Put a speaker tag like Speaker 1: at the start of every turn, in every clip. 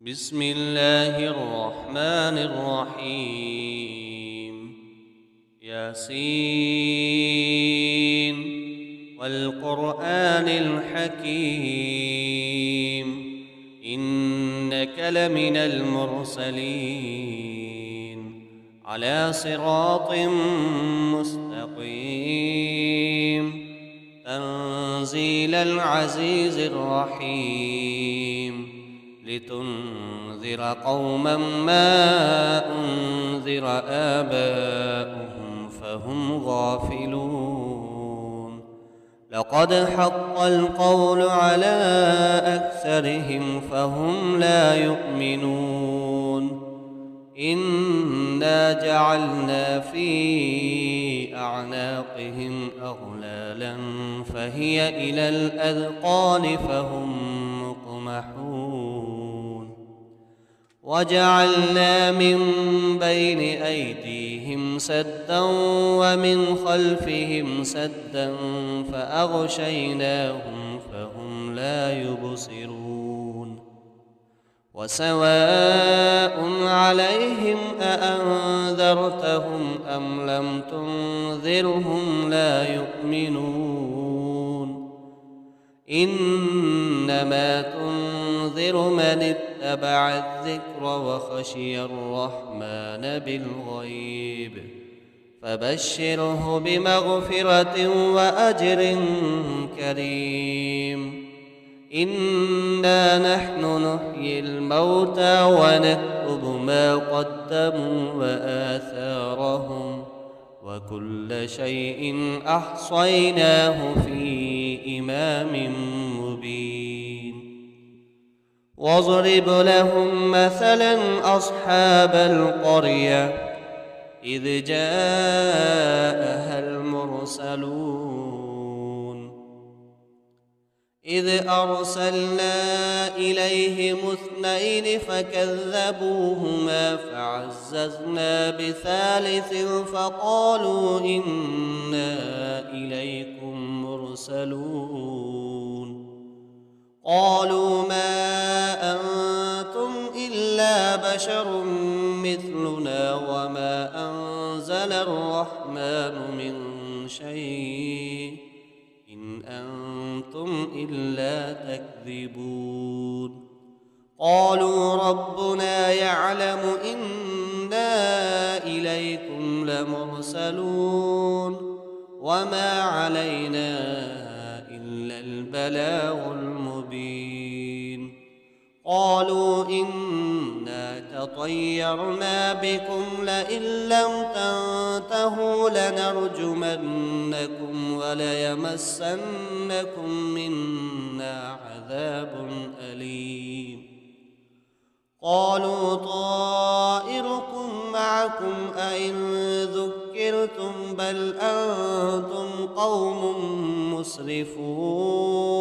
Speaker 1: بسم الله الرحمن الرحيم ياسين والقرآن الحكيم إنك لمن المرسلين على صراط مستقيم تنزيل العزيز الرحيم لتنذر قوما ما أنذر آباؤهم فهم غافلون لقد حق القول على أكثرهم فهم لا يؤمنون إنا جعلنا في أعناقهم أغلالا فهي إلى الأذقان فهم مقمحون وجعلنا من بين أيديهم سدا ومن خلفهم سدا فأغشيناهم فهم لا يبصرون وسواء عليهم أأنذرتهم أم لم تنذرهم لا يؤمنون إنما تنذر من اتبع الذكر وخشي الرحمن بالغيب فبشره بمغفرة وأجر كريم إنا نحن نحيي الموتى ونكتب ما قدموا وآثارهم وكل شيء أحصيناه في إمام مبين واضرب لهم مثلا أصحاب القرية إذ جاءها المرسلون إذ أرسلنا إليهم اثنين فكذبوهما فعززنا بثالث فقالوا إنا إليكم مرسلون قالوا ما أنتم إلا بشر مثلنا وما أنزل الرحمن من شيء إن أنتم إلا تكذبون قالوا ربنا يعلم إنا إليكم لمرسلون وما علينا إلا البلاغ المبين قالوا إنا تطيرنا بكم لئن لم تنتهوا لنرجمنكم وليمسنكم منا عذاب أليم قالوا طائركم معكم أئن ذكرتم بل أنتم قوم مسرفون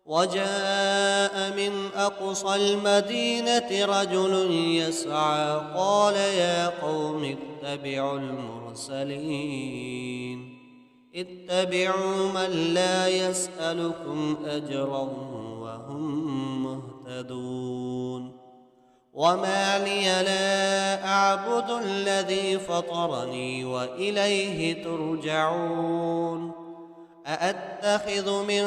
Speaker 1: وجاء من أقصى المدينة رجل يسعى قال يا قوم اتبعوا المرسلين اتبعوا من لا يسألكم أجرا وهم مهتدون وما لي لا أعبد الذي فطرني وإليه ترجعون أأتخذ من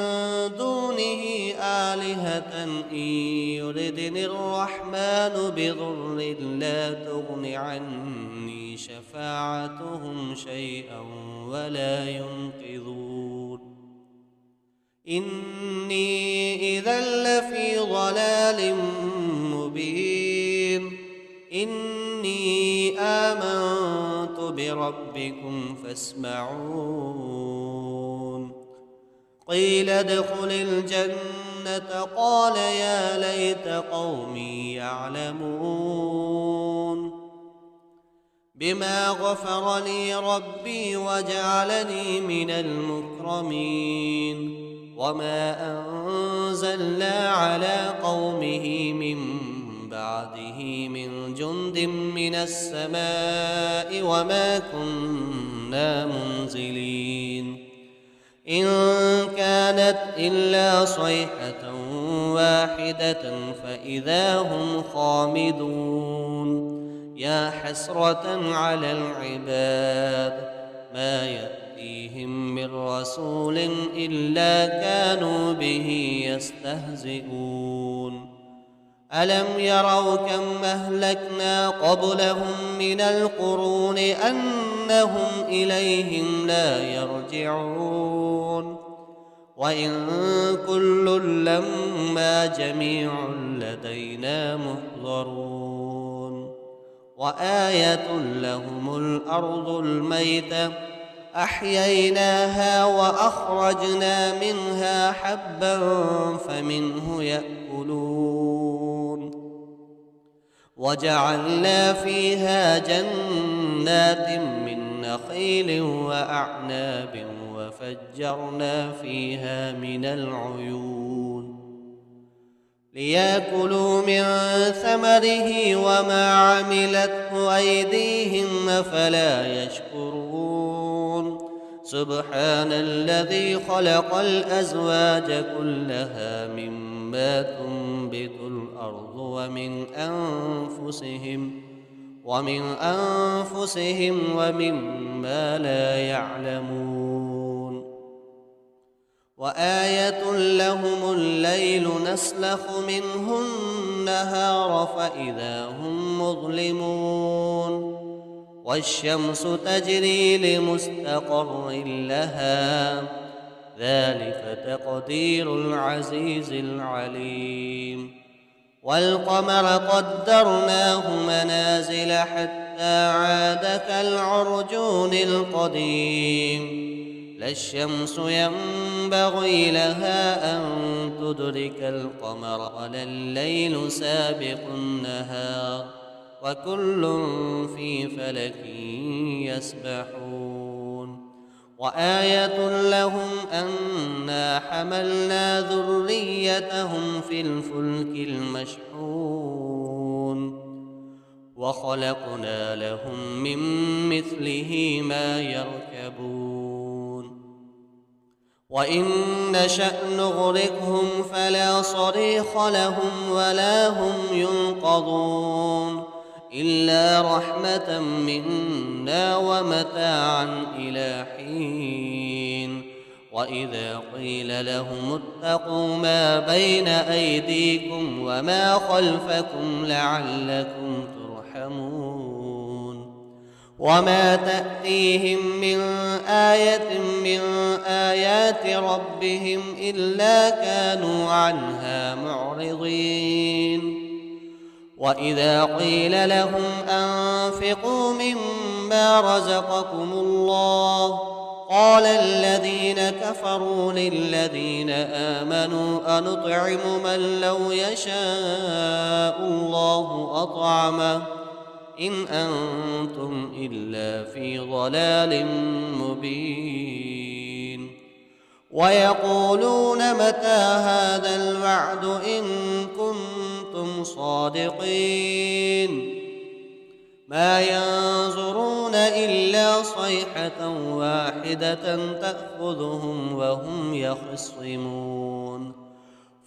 Speaker 1: دونه آلهة إن يردني الرحمن بضر لا تغن عني شفاعتهم شيئا ولا ينقذون إني إذا لفي ضلال مبين إني آمنت بربكم فاسمعون قيل ادخل الجنة قال يا ليت قومي يعلمون بما غفر لي ربي وجعلني من المكرمين وما أنزلنا على قومه من بعده من جند من السماء وما كنا منزلين إن كانت إلا صيحة واحدة فإذا هم خامدون يا حسرة على العباد ما يأتيهم من رسول إلا كانوا به يستهزئون ألم يروا كم أهلكنا قبلهم من القرون أنهم إليهم لا يرجعون وإن كل لما جميع لدينا محضرون وآية لهم الأرض الميتة أحييناها وأخرجنا منها حبا فمنه يأكلون وجعلنا فيها جنات من نخيل وأعناب وفجرنا فيها من العيون ليأكلوا من ثمره وما عملته أيديهم أفلا يشكرون سبحان الذي خلق الأزواج كلها مما تنبت الأرض ومن أنفسهم ومما لا يعلمون وآية لهم الليل نسلخ منه النهار فإذا هم مظلمون والشمس تجري لمستقر لها ذلك تقدير العزيز العليم والقمر قدرناه منازل حتى عاد كالعرجون القديم لا الشمس ينبغي لها أن تدرك القمر ولا الليل سابق النهار وكل في فلك يسبحون وآية لهم أنا حملنا ذريتهم في الفلك المشحون وخلقنا لهم من مثله ما يركبون وإن نشأ نغرقهم فلا صريخ لهم ولا هم ينقذون إلا رحمة منا ومتاعا إلى حين وإذا قيل لهم اتقوا ما بين أيديكم وما خلفكم لعلكم ترحمون وما تأتيهم من آية من آيات ربهم إلا كانوا عنها معرضين وإذا قيل لهم أنفقوا مما رزقكم الله قال الذين كفروا للذين آمنوا أنطعم من لو يشاء الله أطعمه إن أنتم إلا في ضلال مبين ويقولون متى هذا الوعد إن كنتم صادقين ما ينظرون إلا صيحة واحدة تأخذهم وهم يخصمون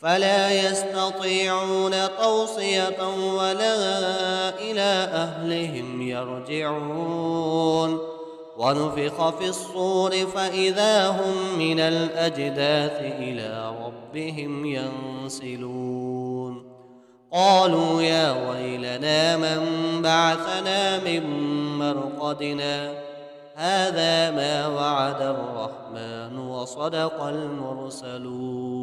Speaker 1: فلا يستطيعون توصية ولا إلى أهلهم يرجعون ونفخ في الصور فإذا هم من الأجداث إلى ربهم ينسلون قالوا يا ويلنا من بعثنا من مرقدنا هذا ما وعد الرحمن وصدق المرسلون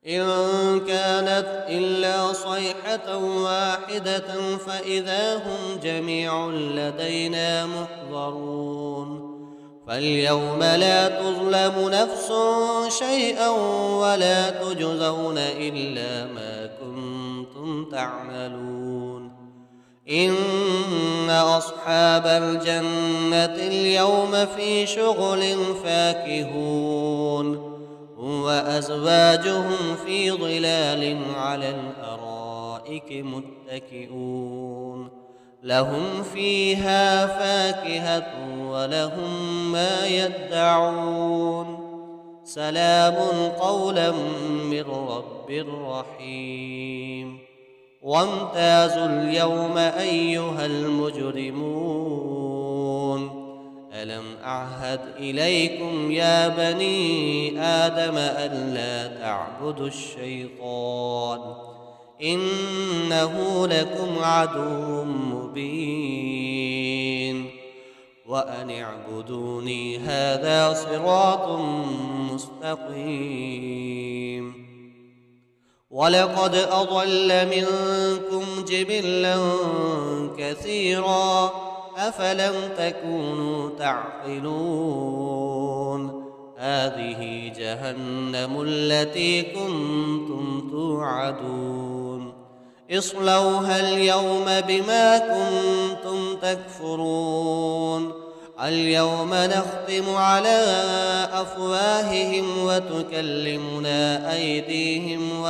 Speaker 1: إن كانت إلا صيحة واحدة فإذا هم جميع لدينا محضرون فاليوم لا تظلم نفس شيئا ولا تجزون إلا ما كنتم تعملون إن أصحاب الجنة اليوم في شغل فاكهون وأزواجهم في ظلال على الأرائك متكئون لهم فيها فاكهة ولهم ما يدعون سلام قولا من رب رحيم وامتازوا اليوم أيها المجرمون ألم أعهد إليكم يا بني آدم ألا تعبدوا الشيطان إنه لكم عدو مبين وأن اعبدوني هذا صراط مستقيم ولقد أضل منكم جبلا كثيرا أفلم تكونوا تعقلون هذه جهنم التي كنتم توعدون اصلوها اليوم بما كنتم تكفرون اليوم نختم على أفواههم وتكلمنا أيديهم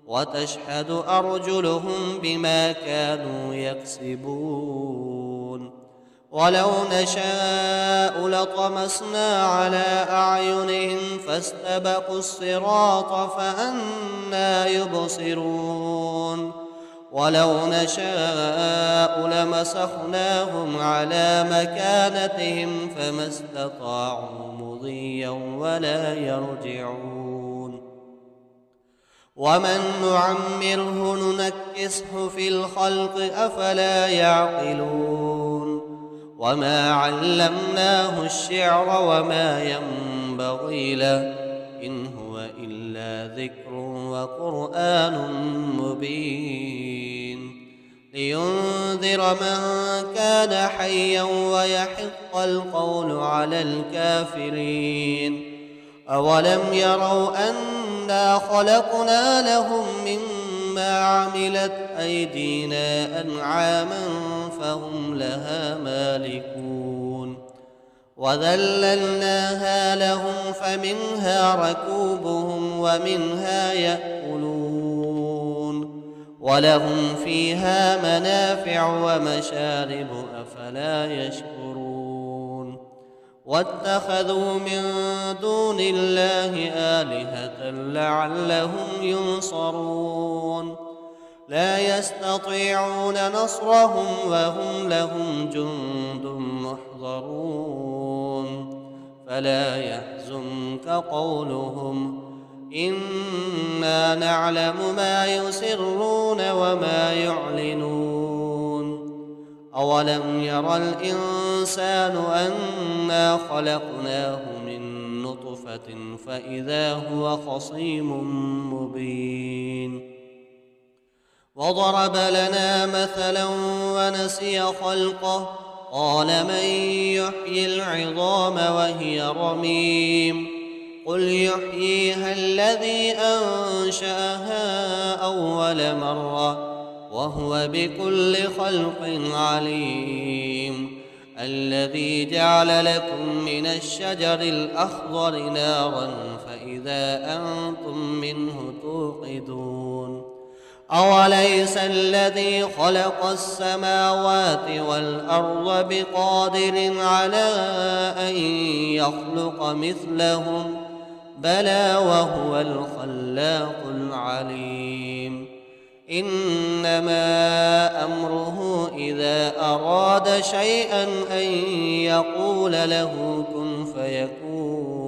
Speaker 1: وتشهد أرجلهم بما كانوا يكسبون ولو نشاء لطمسنا على أعينهم فاستبقوا الصراط فأنى يبصرون ولو نشاء لمسخناهم على مكانتهم فما استطاعوا مضيا ولا يرجعون ومن نعمره ننكسه في الخلق أفلا يعقلون وما علمناه الشعر وما ينبغي له إن هو إلا ذكر وقرآن مبين لينذر من كان حيا ويحق القول على الكافرين أولم يروا أنا خلقنا لهم مما عملت أيدينا أنعاما فهم لها مالكون وذللناها لهم فمنها ركوبهم ومنها يأكلون ولهم فيها منافع ومشارب أفلا يشكرون واتخذوا من دون الله آلهة لعلهم ينصرون لا يستطيعون نصرهم وهم لهم جند محضرون فلا يحزنك قولهم إنا نعلم ما يسرون وما يعلنون أولم ير الإنسان أنا خلقناه من نطفة فإذا هو خصيم مبين وضرب لنا مثلا ونسي خلقه قال من يحيي العظام وهي رميم قل يحييها الذي أنشأها أول مرة وهو بكل خلق عليم الذي جعل لكم من الشجر الأخضر نارا فإذا أنتم منه توقدون أوليس الذي خلق السماوات والأرض بقادر على أن يخلق مثلهم بلى وهو الخلاق العليم إنما أمره إذا أراد شيئا أن يقول له كن فيكون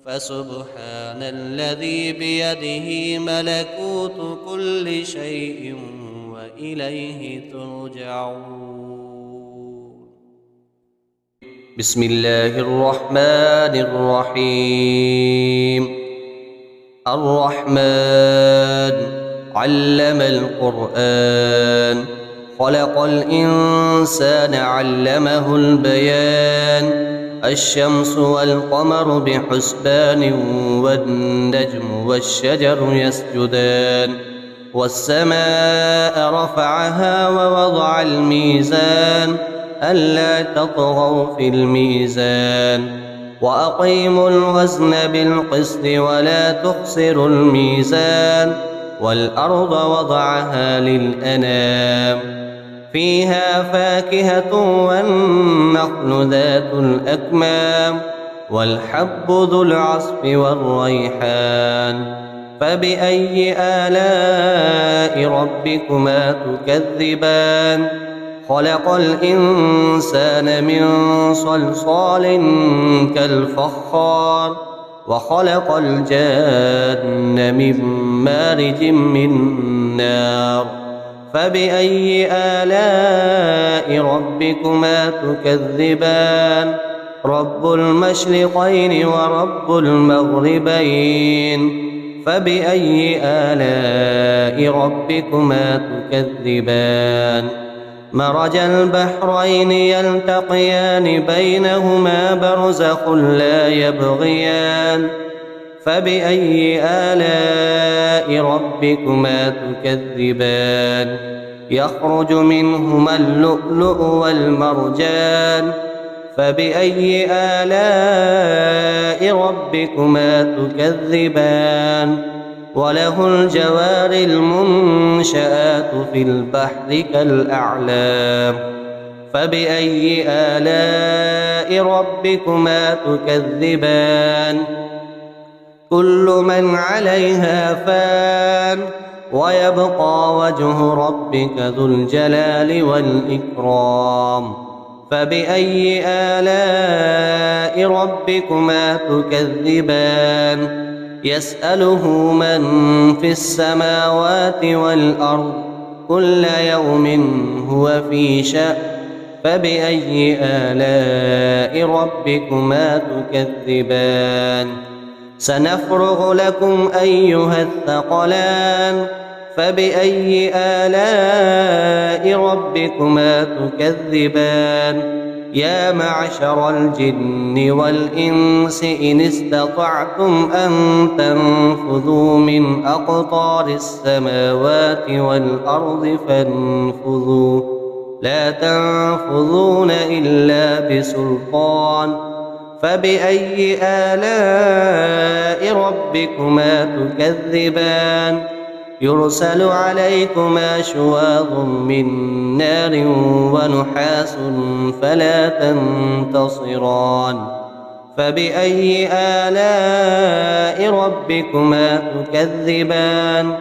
Speaker 1: فسبحان الذي بيده ملكوت كل شيء وإليه ترجعون
Speaker 2: بسم الله الرحمن الرحيم الرحمن علم القرآن خلق الإنسان علمه البيان الشمس والقمر بحسبان والنجم والشجر يسجدان والسماء رفعها ووضع الميزان ألا تطغوا في الميزان وأقيموا الوزن بالقسط ولا تخسروا الميزان والأرض وضعها للأنام فيها فاكهة والنخل ذات الأكمام والحب ذو العصف والريحان فبأي آلاء ربكما تكذبان خلق الإنسان من صلصال كالفخار وخلق الجان من مارج من نار فبأي آلاء ربكما تكذبان رب المشرقين ورب المغربين فبأي آلاء ربكما تكذبان مرج البحرين يلتقيان بينهما برزخ لا يبغيان فبأي آلاء ربكما تكذبان يخرج منهما اللؤلؤ والمرجان فبأي آلاء ربكما تكذبان وله الجوار المنشآت في البحر كالأعلام فبأي آلاء ربكما تكذبان كل من عليها فان ويبقى وجه ربك ذو الجلال والإكرام فبأي آلاء ربكما تكذبان يسأله من في السماوات والأرض كل يوم هو في شأن فبأي آلاء ربكما تكذبان سنفرغ لكم أيها الثقلان فبأي آلاء ربكما تكذبان يا معشر الجن والإنس إن استطعتم أن تنفذوا من أقطار السماوات والأرض فانفذوا لا تنفذون إلا بسلطان فبأي آلاء ربكما تكذبان يرسل عليكما شواظ من نار ونحاس فلا تنتصران فبأي آلاء ربكما تكذبان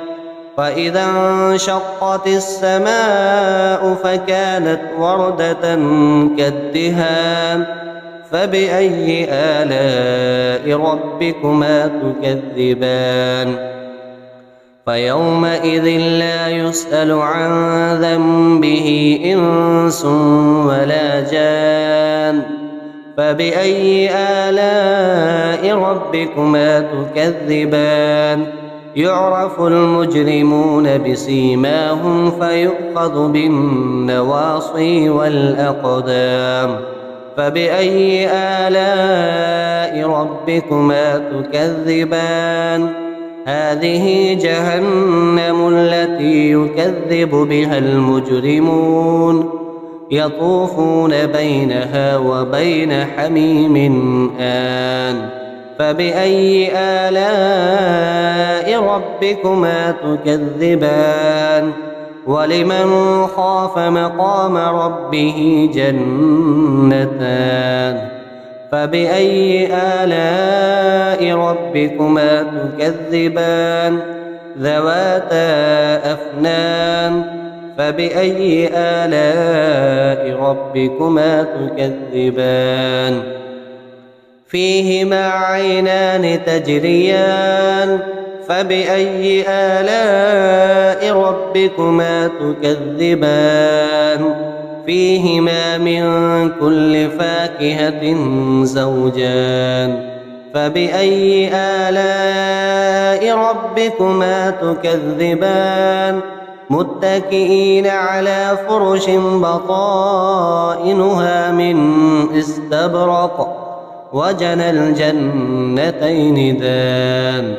Speaker 2: وإذا انشقت السماء فكانت وردة كالدهان فبأي آلاء ربكما تكذبان فيومئذ لا يسأل عن ذنبه إنس ولا جان فبأي آلاء ربكما تكذبان يعرف المجرمون بسيماهم فيؤخذ بالنواصي والأقدام فبأي آلاء ربكما تكذبان هذه جهنم التي يكذب بها المجرمون يطوفون بينها وبين حميم آن فبأي آلاء ربكما تكذبان ولمن خاف مقام ربه جنتان فبأي آلاء ربكما تكذبان ذواتا أفنان فبأي آلاء ربكما تكذبان فيهما عينان تجريان فبأي آلاء ربكما تكذبان فيهما من كل فاكهة زوجان فبأي آلاء ربكما تكذبان متكئين على فرش بطائنها من استبرق وجنى الجنتين دان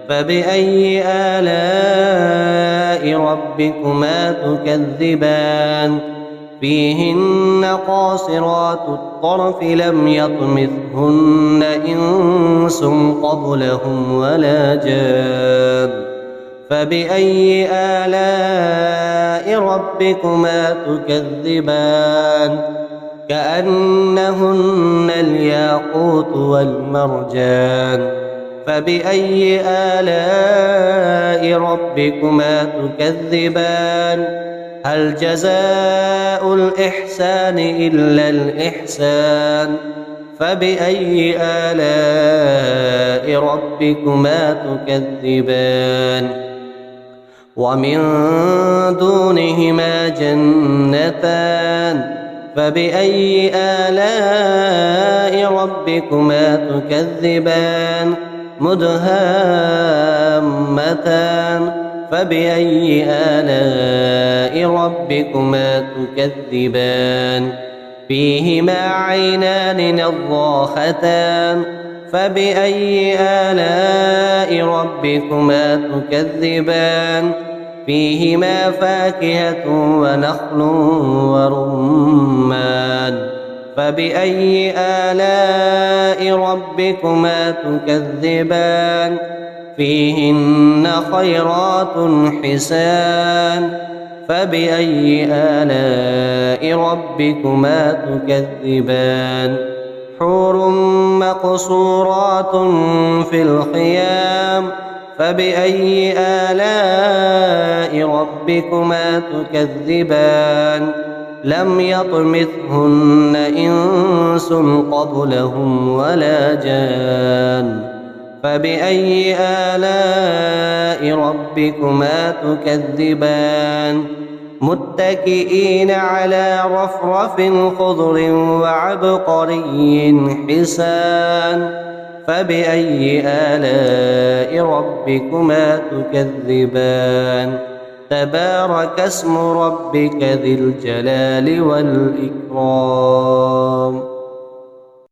Speaker 2: فبأي آلاء ربكما تكذبان فيهن قاصرات الطرف لم يطمثهن إنس قبلهم ولا جان فبأي آلاء ربكما تكذبان كأنهن الياقوت والمرجان فبأي آلاء ربكما تكذبان هل جزاء الإحسان إلا الإحسان فبأي آلاء ربكما تكذبان ومن دونهما جنتان فبأي آلاء ربكما تكذبان مدهامتان فبأي آلاء ربكما تكذبان فيهما عينان نضاختان فبأي آلاء ربكما تكذبان فيهما فاكهة ونخل ورمان فبأي آلاء ربكما تكذبان فيهن خيرات حسان فبأي آلاء ربكما تكذبان حور مقصورات في الخيام فبأي آلاء ربكما تكذبان لم يطمثهن إنس قبلهم ولا جان فبأي آلاء ربكما تكذبان متكئين على رفرف خضر وعبقري حسان فبأي آلاء ربكما تكذبان تبارك اسم ربك ذي الجلال والإكرام